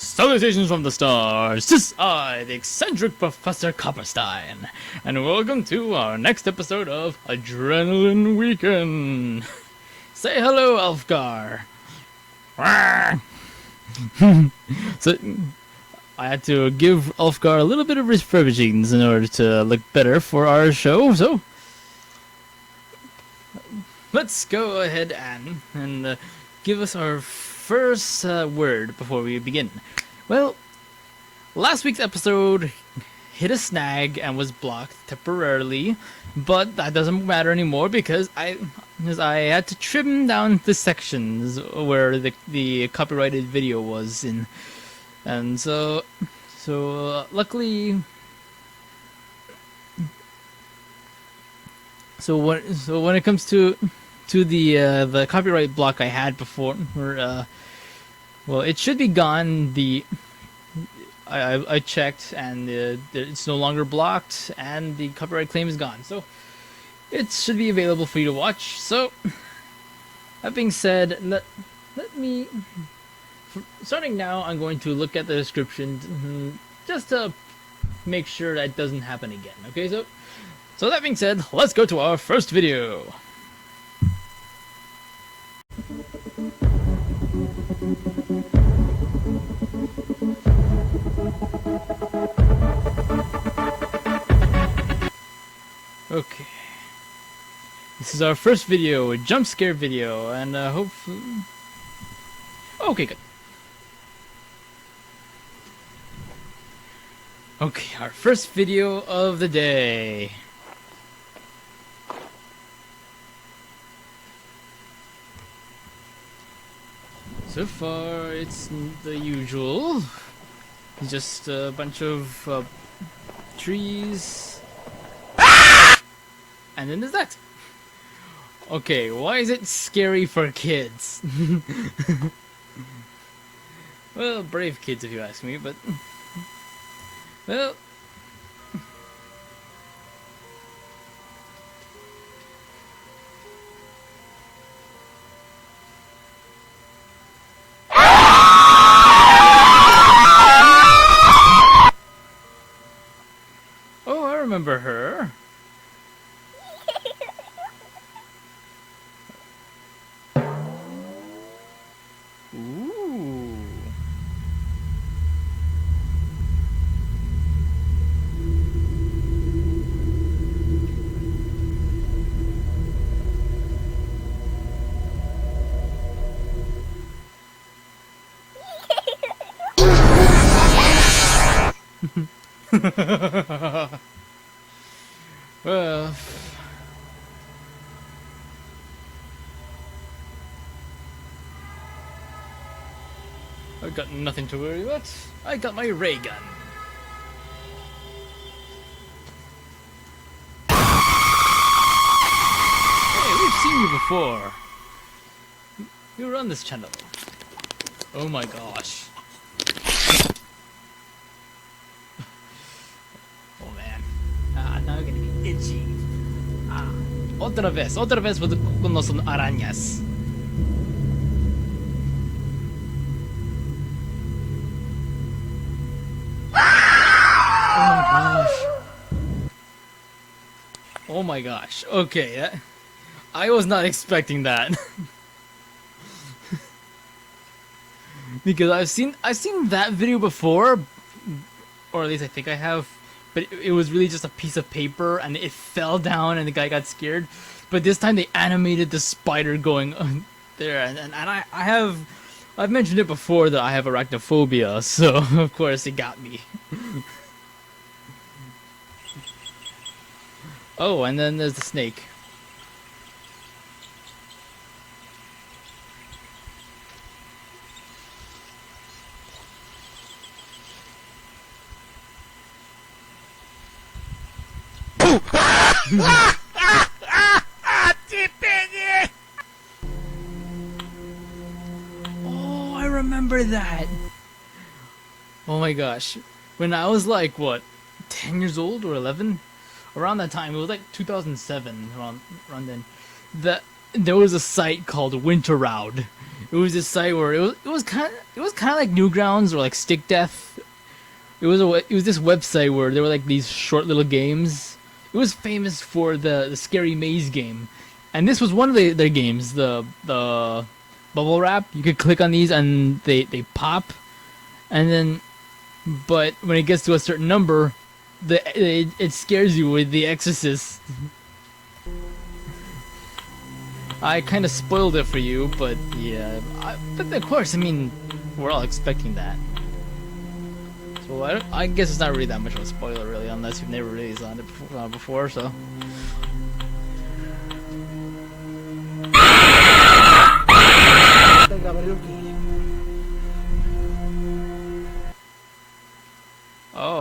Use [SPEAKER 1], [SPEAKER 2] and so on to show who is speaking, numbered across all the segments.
[SPEAKER 1] Salutations from the stars! This is I, the eccentric Professor Copperstein, and welcome to our next episode of Adrenaline Weekend! Say hello, Elfgar! So, I had to give Elfgar a little bit of refurbishings in order to look better for our show, so let's go ahead and give us our first word before we begin. Well, last week's episode hit a snag and was blocked temporarily, but that doesn't matter anymore because I had to trim down the sections where the copyrighted video was in, and so luckily. So when it comes to the copyright block I had before, well, it should be gone. I checked, and it's no longer blocked, and the copyright claim is gone. So it should be available for you to watch. So that being said, let me. Starting now, I'm going to look at the description just to make sure that doesn't happen again. Okay, so that being said, let's go to our first video. Okay. This is our first video, a jump scare video, and hopefully... Okay, good. Okay, our first video of the day. So far, it's the usual. Just a bunch of trees. And then there's that. Okay, why is it scary for kids? Well, brave kids if you ask me, but... Well... Oh, I remember her. Ooh. Well, I've got nothing to worry about. I got my ray gun. Hey, we've seen you before. You were on this channel. Oh my gosh. Oh man. Now I'm gonna be itchy. Otra vez no son arañas. Oh my gosh. Okay, I was not expecting that. Because I've seen that video before, or at least I think I have, but it was really just a piece of paper and it fell down and the guy got scared. But this time they animated the spider going there, and I've mentioned it before that I have arachnophobia, so of course it got me. Oh, and then there's the snake. Oh, I remember that. Oh my gosh. When I was like, what, 10 years old or 11? Around that time, it was like 2007, around then. There was a site called Winterroud, it was this site where it was kind of like Newgrounds or like Stick Death. It was this website where there were like these short little games. It was famous for the scary maze game, and this was one of their games. The bubble wrap. You could click on these and they pop, and then, but when it gets to a certain number, it scares you with The Exorcist. I kind of spoiled it for you, but yeah. But of course, I mean, we're all expecting that. So I guess it's not really that much of a spoiler, really, unless you've never really saw it before, so. Oh.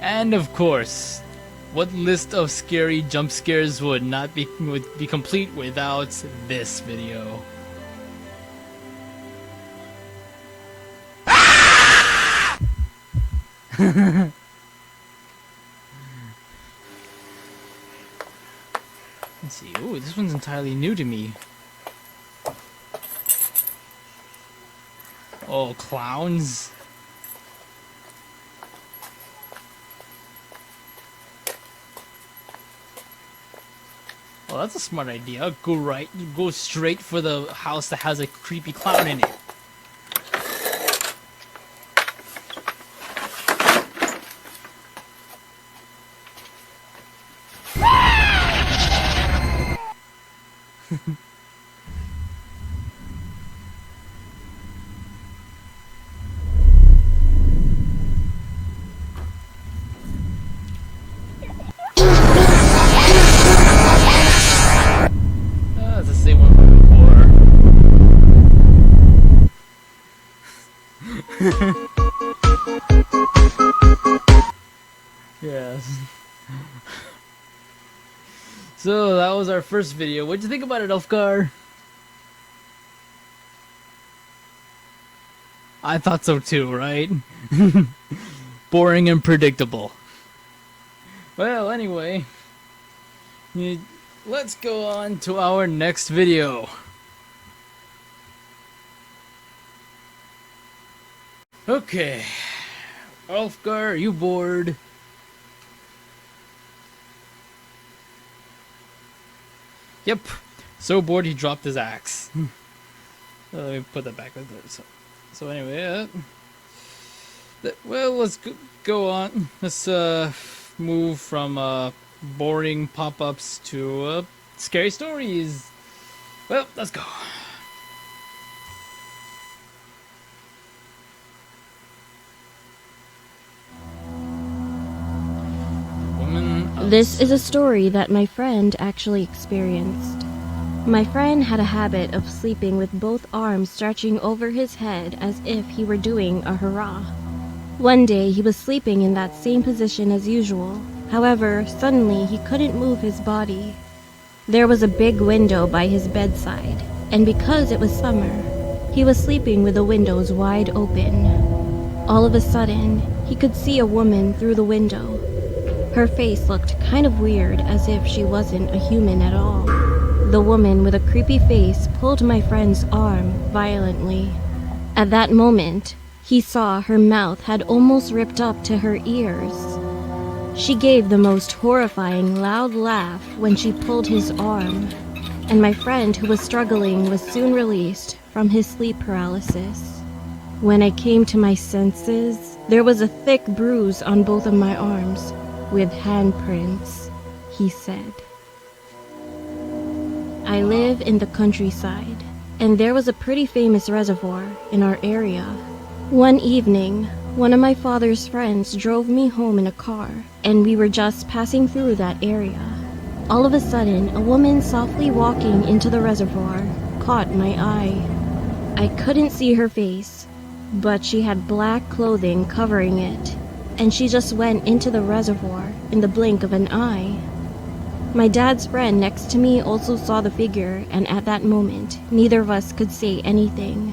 [SPEAKER 1] And of course, what list of scary jump scares would be complete without this video? Let's see. Ooh, this one's entirely new to me. Oh, clowns. Well, that's a smart idea. Go straight for the house that has a creepy clown in it. That's the same one from before. Yes. So that was our first video. What'd you think about it, Elfgar? I thought so too, right? Boring and predictable. Well, anyway, let's go on to our next video. Okay, Elfgar, are you bored? Yep, so bored he dropped his axe. Let me put that back right there. So anyway, well, let's go on. Let's move from boring pop-ups to scary stories. Well, let's go.
[SPEAKER 2] This is a story that my friend actually experienced. My friend had a habit of sleeping with both arms stretching over his head as if he were doing a hurrah. One day he was sleeping in that same position as usual. However, suddenly he couldn't move his body. There was a big window by his bedside, and because it was summer, he was sleeping with the windows wide open. All of a sudden, he could see a woman through the window. Her face looked kind of weird, as if she wasn't a human at all. The woman with a creepy face pulled my friend's arm violently. At that moment, he saw her mouth had almost ripped up to her ears. She gave the most horrifying loud laugh when she pulled his arm, and my friend, who was struggling, was soon released from his sleep paralysis. When I came to my senses, there was a thick bruise on both of my arms, with handprints, he said. I live in the countryside, and there was a pretty famous reservoir in our area. One evening, one of my father's friends drove me home in a car, and we were just passing through that area. All of a sudden, a woman softly walking into the reservoir caught my eye. I couldn't see her face, but she had black clothing covering it, and she just went into the reservoir in the blink of an eye. My dad's friend next to me also saw the figure, and at that moment, neither of us could say anything.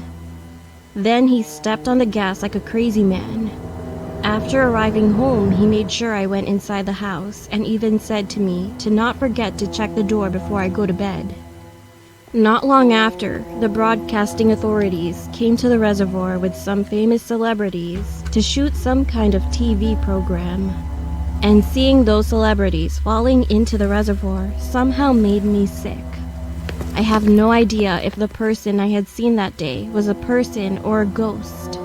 [SPEAKER 2] Then he stepped on the gas like a crazy man. After arriving home, he made sure I went inside the house and even said to me to not forget to check the door before I go to bed. Not long after, the broadcasting authorities came to the reservoir with some famous celebrities to shoot some kind of TV program. And seeing those celebrities falling into the reservoir somehow made me sick. I have no idea if the person I had seen that day was a person or a ghost.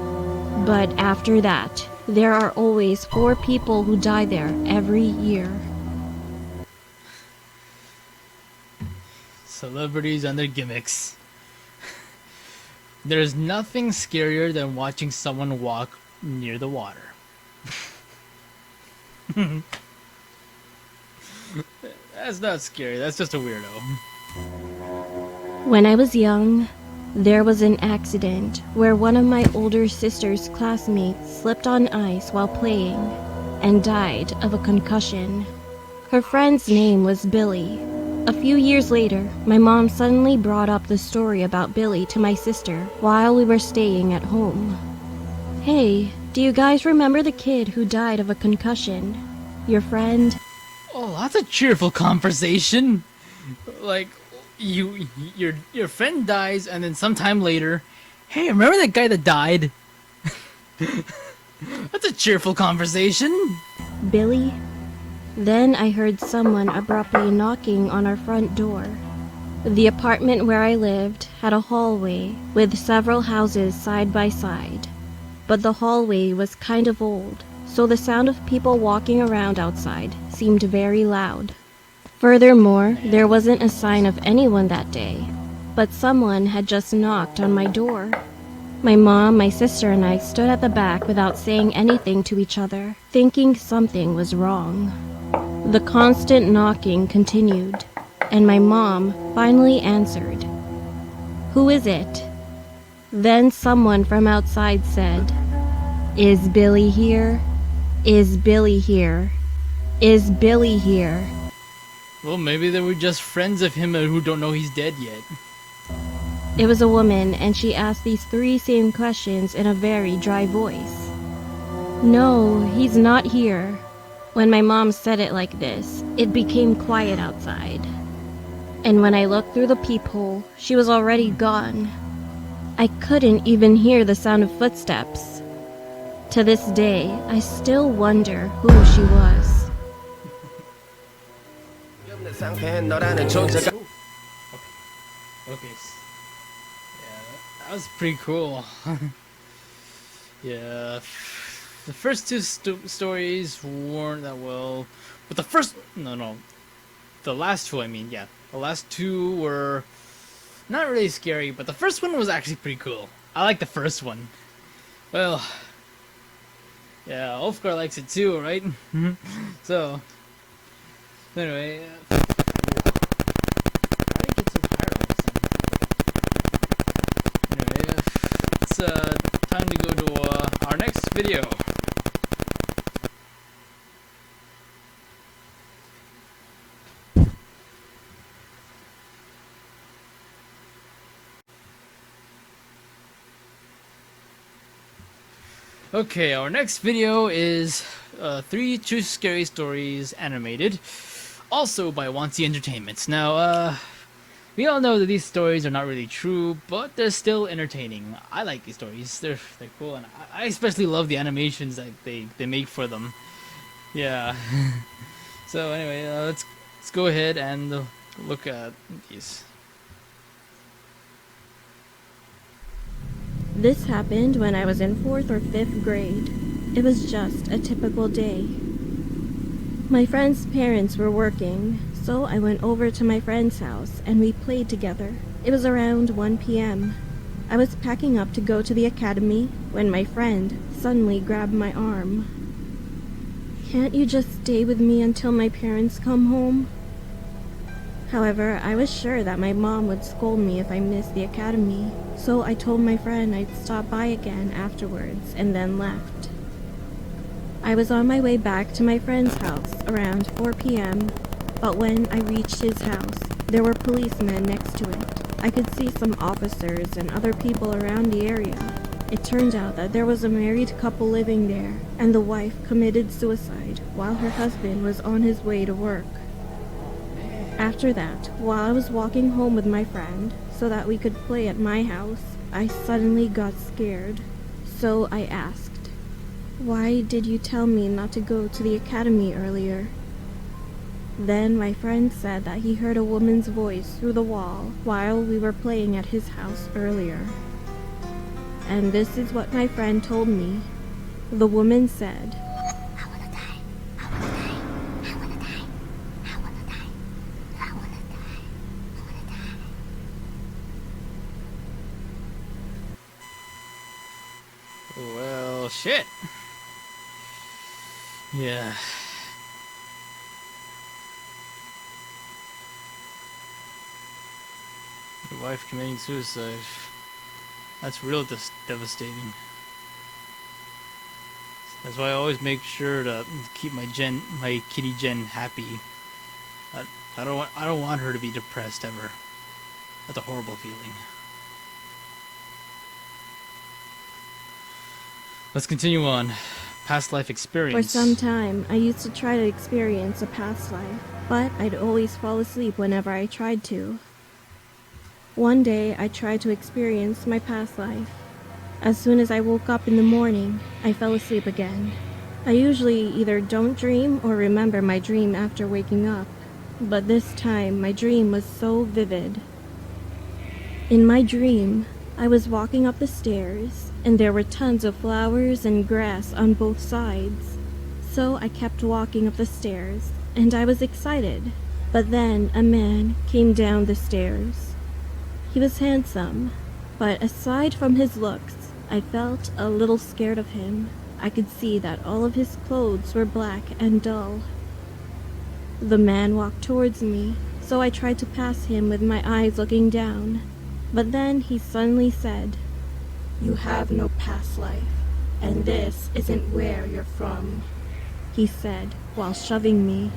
[SPEAKER 2] But after that, there are always 4 people who die there every year.
[SPEAKER 1] Celebrities and their gimmicks. There's nothing scarier than watching someone walk near the water. That's not scary, that's just a weirdo.
[SPEAKER 2] When I was young, there was an accident where one of my older sister's classmates slipped on ice while playing and died of a concussion. Her friend's name was Billy. A few years later, my mom suddenly brought up the story about Billy to my sister while we were staying at home. Hey, do you guys remember the kid who died of a concussion? Your friend?
[SPEAKER 1] Oh, that's a cheerful conversation. Like, your friend dies, and then sometime later, hey, remember that guy that died? That's a cheerful conversation.
[SPEAKER 2] Billy? Then I heard someone abruptly knocking on our front door. The apartment where I lived had a hallway with several houses side by side, but the hallway was kind of old, so the sound of people walking around outside seemed very loud. Furthermore, there wasn't a sign of anyone that day, but someone had just knocked on my door. My mom, my sister, and I stood at the back without saying anything to each other, thinking something was wrong. The constant knocking continued, and my mom finally answered. "Who is it?" Then someone from outside said, "Is Billy here? Is Billy here? Is Billy here?"
[SPEAKER 1] Well, maybe they were just friends of him who don't know he's dead yet.
[SPEAKER 2] It was a woman, and she asked these 3 same questions in a very dry voice. "No, he's not here." When my mom said it like this, it became quiet outside. And when I looked through the peephole, she was already gone. I couldn't even hear the sound of footsteps. To this day, I still wonder who she was.
[SPEAKER 1] Okay. Yeah, that was pretty cool. Yeah. The first 2 stories weren't that well, but the last 2, I mean, yeah, the last 2 were not really scary, but the first one was actually pretty cool. I like the first one. Well, yeah, Ulfgar likes it too, right? So, anyway, how did I get so tired all of a sudden? Anyway, it's time to go to our next video. Okay, our next video is 3 True Scary Stories animated, also by Wanty Entertainment. Now, we all know that these stories are not really true, but they're still entertaining. I like these stories; they're cool, and I especially love the animations that they make for them. Yeah. So anyway, let's go ahead and look at these.
[SPEAKER 2] This happened when I was in 4th or 5th grade. It was just a typical day. My friend's parents were working, so I went over to my friend's house and we played together. It was around 1 p.m. I was packing up to go to the academy when my friend suddenly grabbed my arm. "Can't you just stay with me until my parents come home?" However, I was sure that my mom would scold me if I missed the academy, so I told my friend I'd stop by again afterwards and then left. I was on my way back to my friend's house around 4 p.m., but when I reached his house, there were policemen next to it. I could see some officers and other people around the area. It turned out that there was a married couple living there, and the wife committed suicide while her husband was on his way to work. After that, while I was walking home with my friend so that we could play at my house, I suddenly got scared. So I asked, "Why did you tell me not to go to the academy earlier?" Then my friend said that he heard a woman's voice through the wall while we were playing at his house earlier. And this is what my friend told me. The woman said,
[SPEAKER 3] I wanna die. I wanna die. I wanna die. I wanna die. I wanna die. I wanna die.
[SPEAKER 1] Well, shit. Yeah. Your wife committing suicide. That's real devastating. That's why I always make sure to keep my kitty Jen happy. I don't want her to be depressed ever. That's a horrible feeling. Let's continue on. Past life
[SPEAKER 2] "For
[SPEAKER 1] experience.
[SPEAKER 2] some time, I used to try to experience a past life, but I'd always fall asleep whenever I tried to. One day, I tried to experience my past life. As soon as I woke up in the morning, I fell asleep again. I usually either don't dream or remember my dream after waking up, but this time my dream was so vivid. In my dream, I was walking up the stairs, and there were tons of flowers and grass on both sides. So I kept walking up the stairs, and I was excited. But then a man came down the stairs. He was handsome, but aside from his looks, I felt a little scared of him. I could see that all of his clothes were black and dull. The man walked towards me, so I tried to pass him with my eyes looking down. But then he suddenly said, "You have no past life, and this isn't where you're from," he said while shoving me.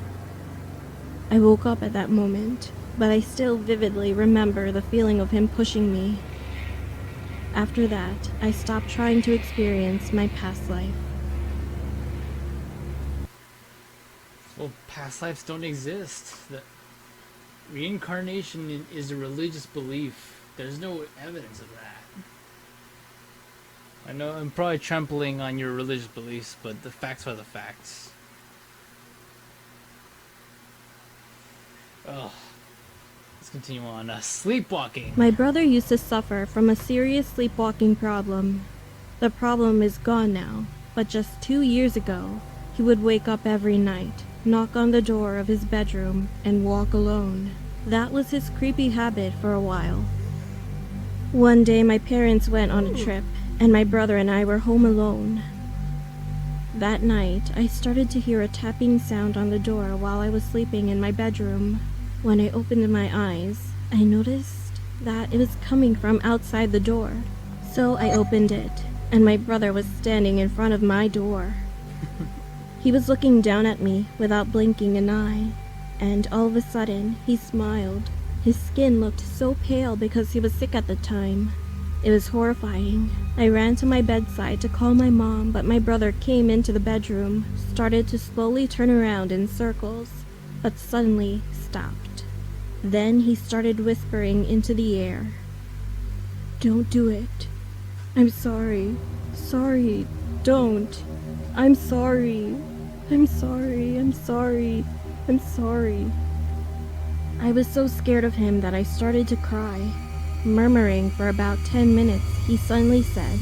[SPEAKER 2] I woke up at that moment, but I still vividly remember the feeling of him pushing me. After that, I stopped trying to experience my past life.
[SPEAKER 1] Well, past lives don't exist. The reincarnation is a religious belief. There's no evidence of that. I know I'm probably trampling on your religious beliefs, but the facts are the facts. Oh, let's continue on. Sleepwalking.
[SPEAKER 2] My brother used to suffer from a serious sleepwalking problem. The problem is gone now, but just 2 years ago, he would wake up every night, knock on the door of his bedroom, and walk alone. That was his creepy habit for a while. One day my parents went on a trip, and my brother and I were home alone. That night, I started to hear a tapping sound on the door while I was sleeping in my bedroom. When I opened my eyes, I noticed that it was coming from outside the door. So I opened it, and my brother was standing in front of my door. He was looking down at me without blinking an eye, and all of a sudden, he smiled. His skin looked so pale because he was sick at the time. It was horrifying. I ran to my bedside to call my mom, but my brother came into the bedroom, started to slowly turn around in circles, but suddenly stopped. Then he started whispering into the air, "Don't do it. I'm sorry. Sorry. Don't. I'm sorry. I'm sorry. I'm sorry. I'm sorry." I was so scared of him that I started to cry. Murmuring for about 10 minutes, he suddenly said,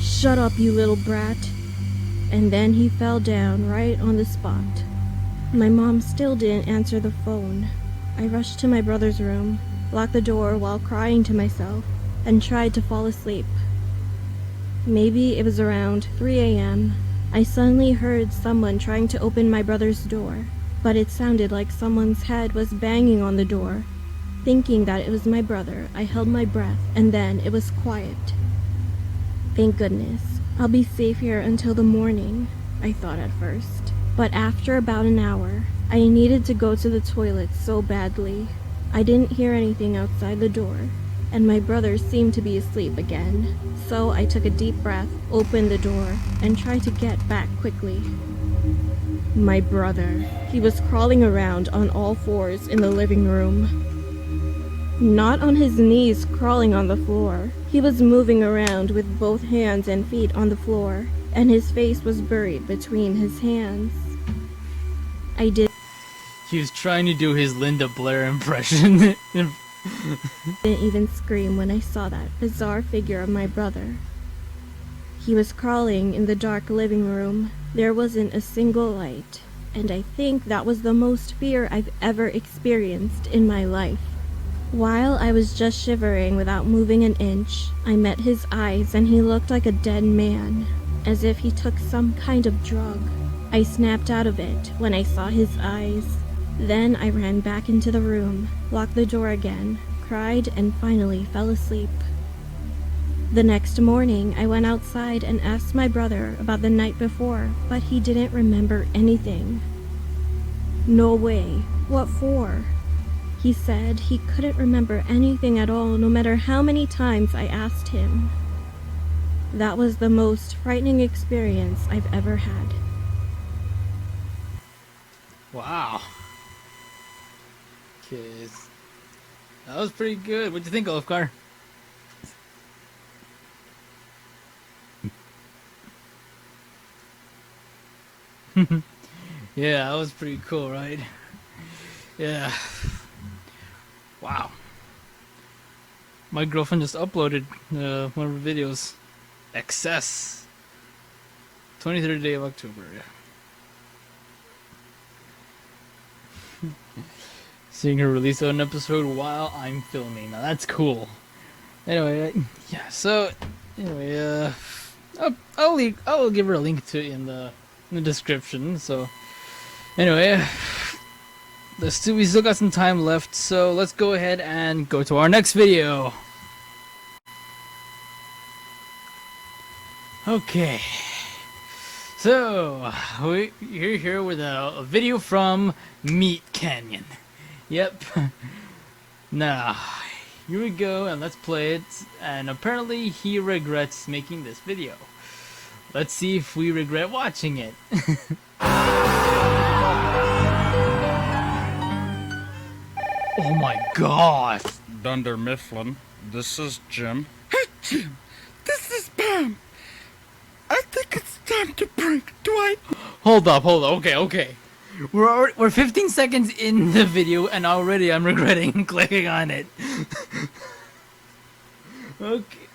[SPEAKER 2] "Shut up, you little brat." And then he fell down right on the spot. My mom still didn't answer the phone. I rushed to my brother's room, locked the door while crying to myself, and tried to fall asleep. Maybe it was around 3 a.m. I suddenly heard someone trying to open my brother's door, but it sounded like someone's head was banging on the door. Thinking that it was my brother, I held my breath, and then it was quiet. Thank goodness, I'll be safe here until the morning, I thought at first. But after about an hour, I needed to go to the toilet so badly. I didn't hear anything outside the door, and my brother seemed to be asleep again. So I took a deep breath, opened the door, and tried to get back quickly. My brother. He was crawling around on all fours in the living room. Not on his knees crawling on the floor. He was moving around with both hands and feet on the floor, and his face was buried between his hands. I didn't
[SPEAKER 1] He was trying to do his Linda Blair impression.
[SPEAKER 2] even scream when I saw that bizarre figure of my brother. He was crawling in the dark living room. There wasn't a single light, and I think that was the most fear I've ever experienced in my life. While I was just shivering without moving an inch, I met his eyes and he looked like a dead man, as if he took some kind of drug. I snapped out of it when I saw his eyes. Then I ran back into the room, locked the door again, cried, and finally fell asleep. The next morning, I went outside and asked my brother about the night before, but he didn't remember anything. No way. What for? He said he couldn't remember anything at all, no matter how many times I asked him. That was the most frightening experience I've ever had.
[SPEAKER 1] Wow. Kids. That was pretty good. What'd you think, Olafgar? Yeah, that was pretty cool, right? Yeah. Wow. My girlfriend just uploaded one of her videos. Excess. 23rd day of October, yeah. Seeing her release an episode while I'm filming. Now that's cool. Anyway, yeah. So anyway, I'll give her a link to it in the description. So anyway, we still got some time left. So let's go ahead and go to our next video. Okay. So we're here with a video from Meat Canyon. Yep. Now, here we go, and let's play it. And apparently he regrets making this video. Let's see if we regret watching it. Oh my god.
[SPEAKER 4] Dunder Mifflin, this is Jim. Hey Jim, this is Pam. I think it's time to prank Dwight.
[SPEAKER 1] Hold up, okay. We're 15 seconds in the video and already I'm regretting clicking on it. Okay,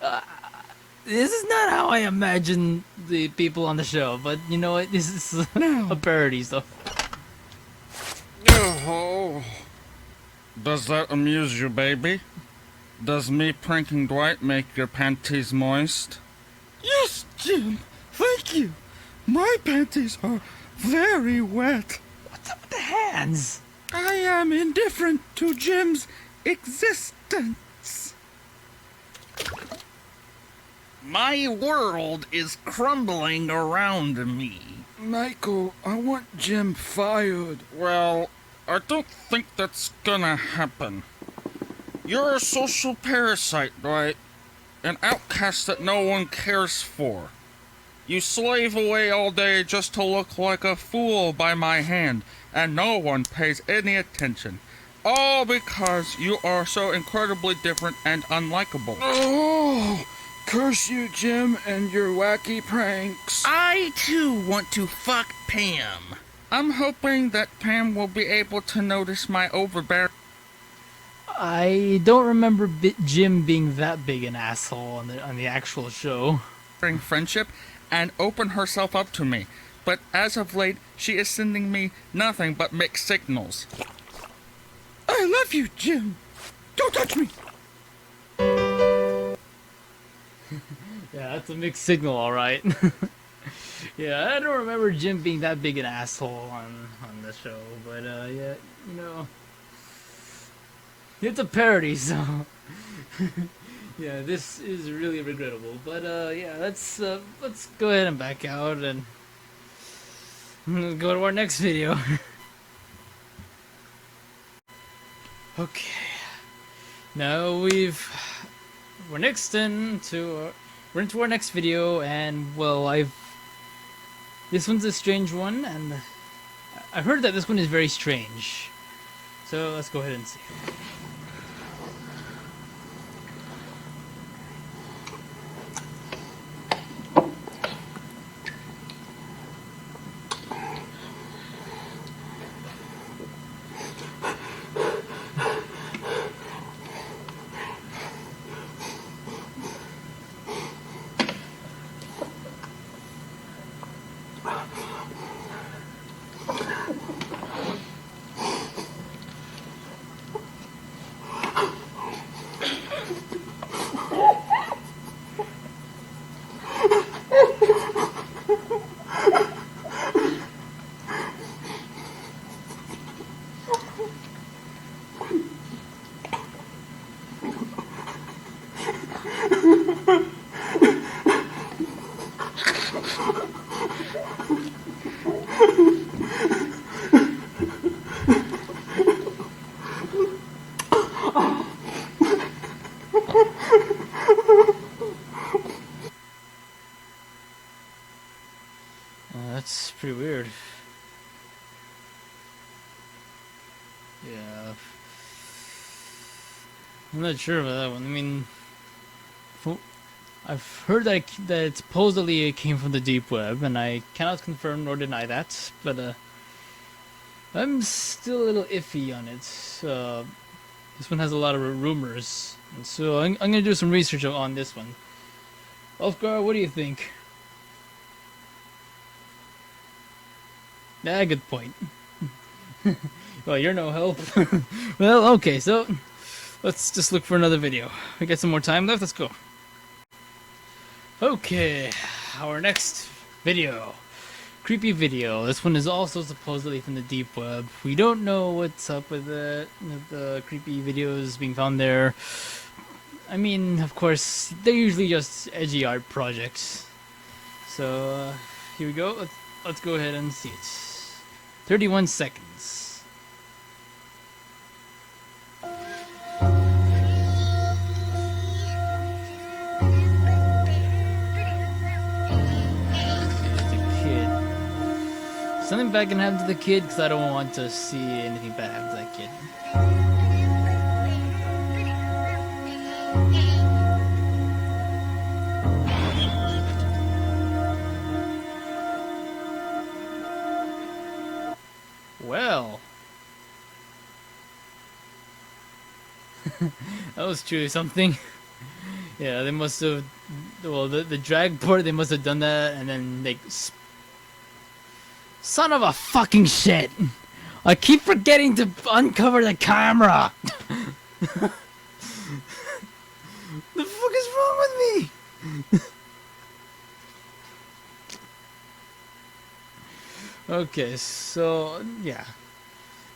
[SPEAKER 1] this is not how I imagine the people on the show, but you know what? This is a parody, so.
[SPEAKER 4] Oh, does that amuse you, baby? Does me pranking Dwight make your panties moist? Yes, Jim. Thank you. My panties are very wet.
[SPEAKER 1] What's up with the hands?
[SPEAKER 4] I am indifferent to Jim's existence. My world is crumbling around me. Michael, I want Jim fired. Well, I don't think that's gonna happen. You're a social parasite, right? An outcast that no one cares for. You slave away all day just to look like a fool by my hand, and no one pays any attention. All because you are so incredibly different and unlikable. Oh, curse you, Jim, and your wacky pranks. I, too, want to fuck Pam. I'm hoping that Pam will be able to notice my overbearing
[SPEAKER 1] I don't remember Jim being that big an asshole on the actual show.
[SPEAKER 4] friendship and open herself up to me. But as of late, she is sending me nothing but mixed signals. I love you, Jim. Don't touch me.
[SPEAKER 1] Yeah, that's a mixed signal, alright. Yeah, I don't remember Jim being that big an asshole on the show, but yeah, you know, it's a parody, so yeah, this is really regrettable. But yeah, let's go ahead and back out and go to our next video. Okay. Now we're next into we're into our next video, and well, this one's a strange one, and I've heard that this one is very strange. So let's go ahead and see. That's pretty weird. Yeah. I'm not sure about that one. I mean, I've heard that supposedly it came from the deep web, and I cannot confirm nor deny that, but I'm still a little iffy on it. This one has a lot of rumors, and so I'm gonna do some research on this one. Ulfgar, what do you think? Ah, good point. Well, you're no help. Well, okay, so let's just look for another video. We got some more time left, let's go. Okay, our next video. Creepy video. This one is also supposedly from the deep web. We don't know what's up with the creepy videos being found there. I mean, of course, they're usually just edgy art projects. So, here we go. Let's go ahead and see it. 31 seconds. Something bad can happen to the kid, because I don't want to see anything bad happen to that kid. Well. That was truly something. Yeah, they must have... Well, the drag part, they must have done that, and then they... Son of a fucking shit! I keep forgetting to uncover the camera! The fuck is wrong with me? Okay, so yeah,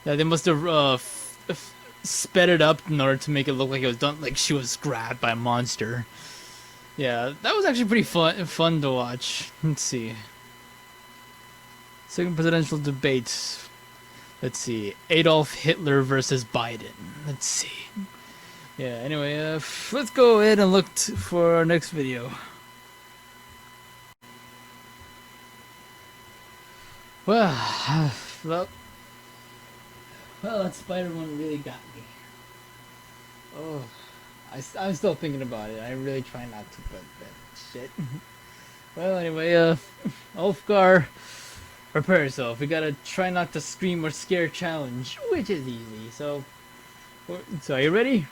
[SPEAKER 1] they must have sped it up in order to make it look like it was done, like she was grabbed by a monster. Yeah, that was actually pretty fun to watch. Let's see. Second presidential debate. Let's see. Adolf Hitler versus Biden. Let's see. Yeah, anyway, let's go ahead and look for our next video. Well, that spider one really got me. Oh, I'm still thinking about it. I really try not to, but shit. Well, anyway, Ulfgar, prepare yourself. We gotta try not to scream or scare challenge, which is easy. So are you ready?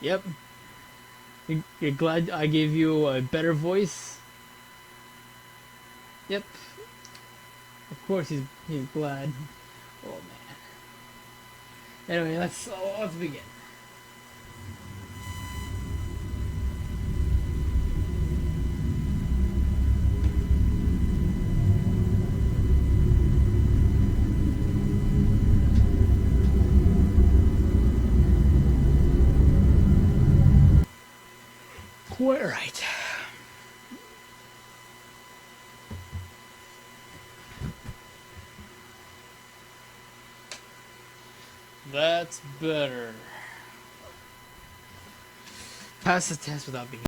[SPEAKER 1] Yep. You're glad I gave you a better voice? Yep. Of course he's glad. Oh man. Anyway, let's begin. Quite right. That's better. Pass the test without being.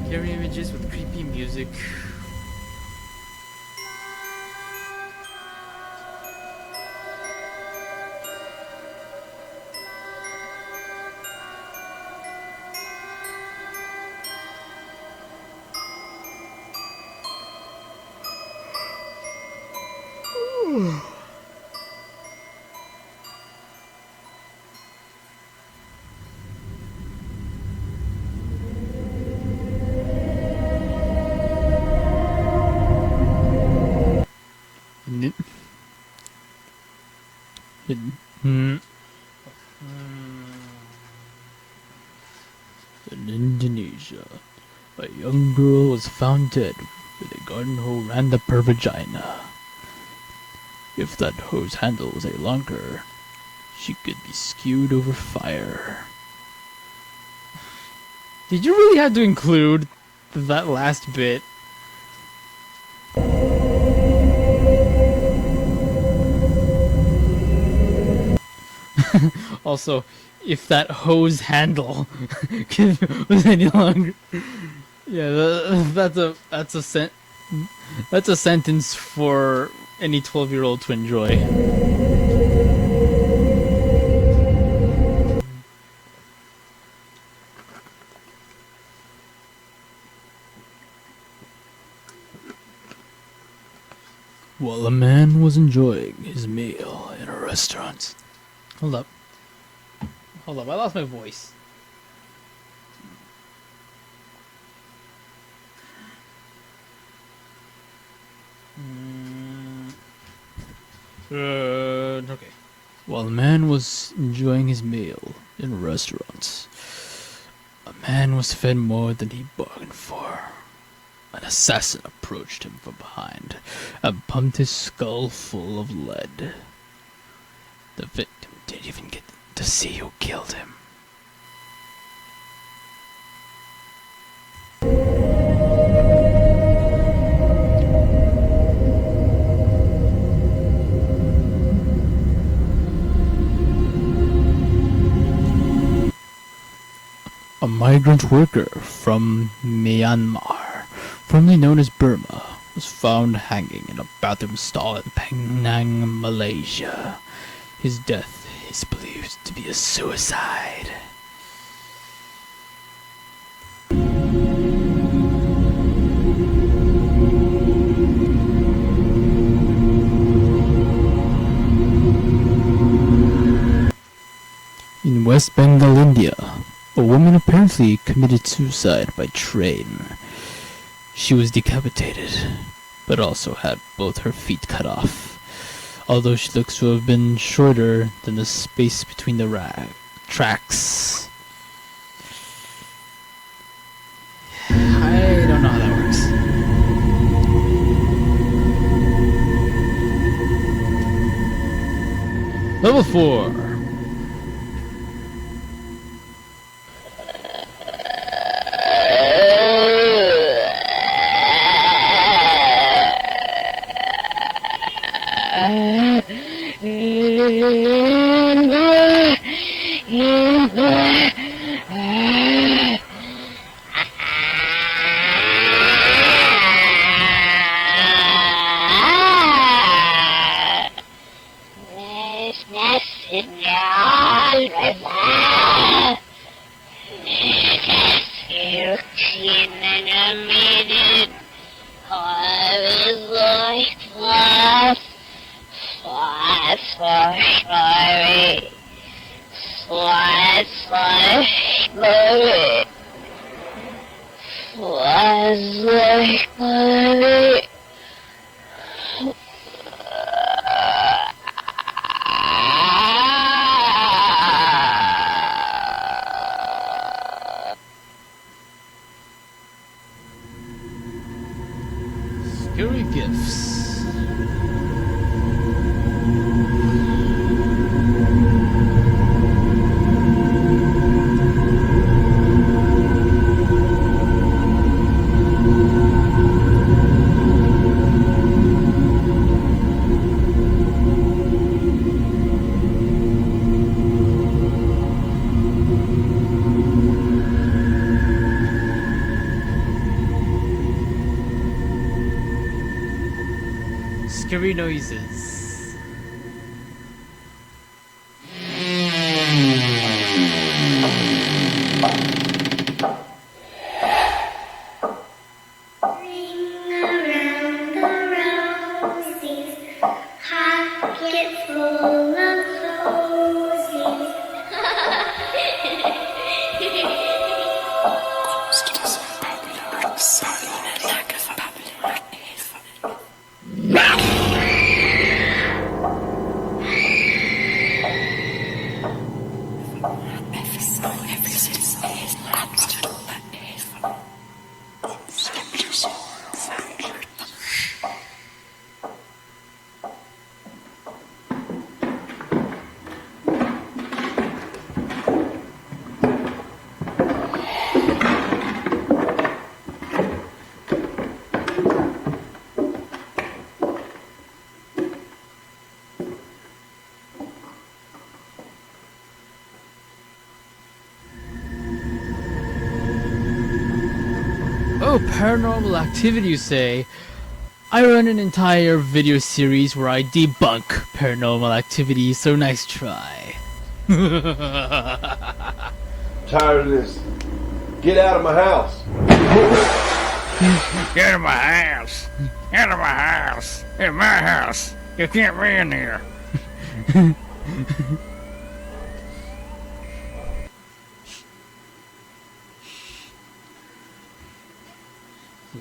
[SPEAKER 1] Scary images with creepy music. N- Hmm. In Indonesia, a young girl was found dead with a garden hose rammed up her vagina. If that hose handle was a longer, she could be skewed over fire. Did you really have to include that last bit? Also, if that hose handle was any longer, yeah, that's a sentence for any 12-year-old to enjoy. While a man was enjoying his meal in a restaurant. Hold up. Hold up, I lost my voice. Okay. While a man was enjoying his meal in a restaurant, a man was fed more than he bargained for. An assassin approached him from behind and pumped his skull full of lead. The victim didn't even get to see who killed him. A migrant worker from Myanmar, formerly known as Burma, was found hanging in a bathroom stall in Penang, Malaysia. His death is believed to be a suicide. In West Bengal, India, a woman apparently committed suicide by train. She was decapitated, but also had both her feet cut off, although she looks to have been shorter than the space between the tracks. I don't know how that works. Level 4. Scary gifts. Scary noises.
[SPEAKER 3] Ring around the roses, pocket full of posies. Oh, paranormal activity, you say? I run an entire video series where I debunk paranormal activity, so nice try.
[SPEAKER 5] Tired of this. Get out of my house.
[SPEAKER 4] Get out of my house! Out of my house! In my house! You can't be in here!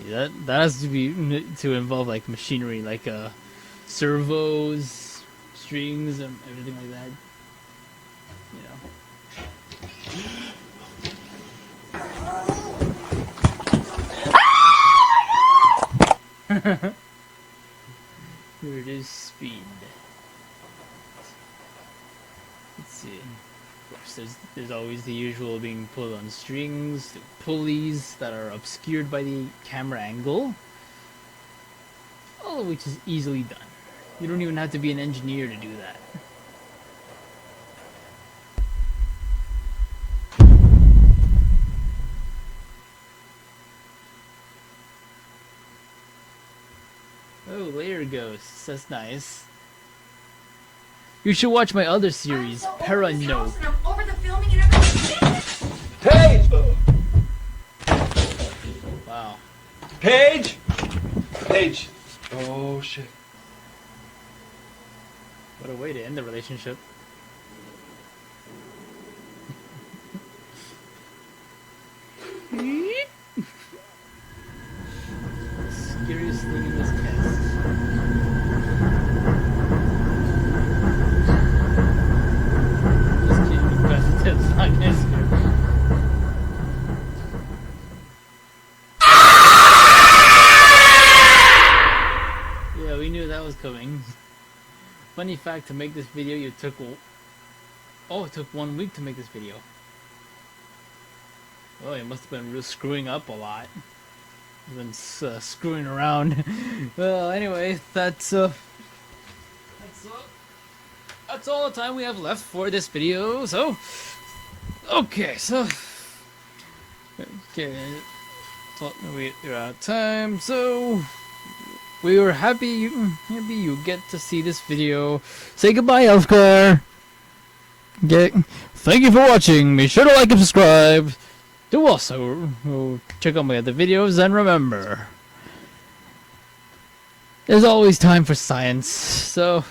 [SPEAKER 1] Yeah, that has to be to involve like machinery, like servos, strings, and everything like that. You know. Here it is, speed. Let's see. Of course, there's always the usual being pulled on strings, the pulleys that are obscured by the camera angle, all of which is easily done. You don't even have to be an engineer to do that. Oh, layer ghosts. That's nice. You should watch my other series, Parano.
[SPEAKER 5] Paige!
[SPEAKER 1] Wow.
[SPEAKER 5] Paige! Paige! Oh, shit.
[SPEAKER 1] What a way to end the relationship. Scariest thing in this cast. Just kidding, because it's not gonna scare me. Yeah, we knew that was coming. Funny fact, to make this video, it took 1 week to make this video. Oh, it must have been real screwing up a lot. I've been screwing around. Well, anyway, that's all the time we have left for this video. So, okay, we're out of time. So, we were happy you get to see this video. Say goodbye, Elfcar. Okay, thank you for watching. Be sure to like and subscribe. Do also check out my other videos, and remember, there's always time for science. So,